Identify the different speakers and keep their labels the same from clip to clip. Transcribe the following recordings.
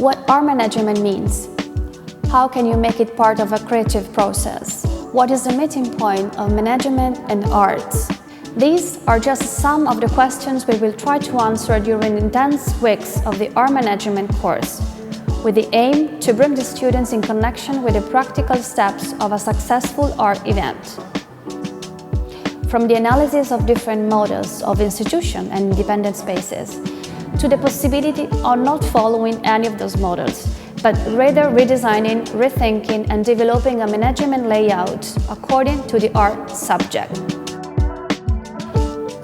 Speaker 1: What art management means? How can you make it part of a creative process? What is the meeting point of management and arts? These are just some of the questions we will try to answer during intense weeks of the art management course, with the aim to bring the students in connection with the practical steps of a successful art event. From the analysis of different models of institution and independent spaces, to the possibility of not following any of those models, but rather redesigning, rethinking and developing a management layout according to the art subject.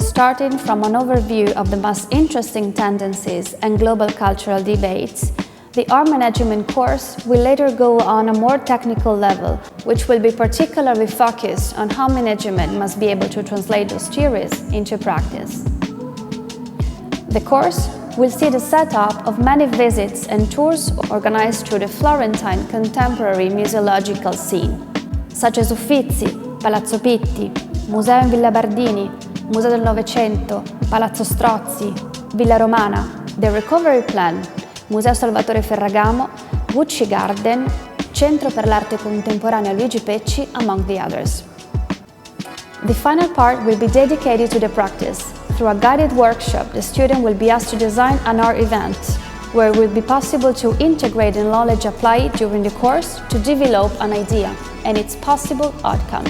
Speaker 1: Starting from an overview of the most interesting tendencies and global cultural debates, the art management course will later go on a more technical level, which will be particularly focused on how management must be able to translate those theories into practice. The course will see the setup of many visits and tours organized through the Florentine contemporary museological scene, such as Uffizi, Palazzo Pitti, Museo in Villa Bardini, Museo del Novecento, Palazzo Strozzi, Villa Romana, the Recovery Plan, Museo Salvatore Ferragamo, Gucci Garden, Centro per l'Arte Contemporanea Luigi Pecci, among the others. The final part will be dedicated to the practice. Through a guided workshop, the student will be asked to design an art event, where it will be possible to integrate the knowledge applied during the course to develop an idea and its possible outcome.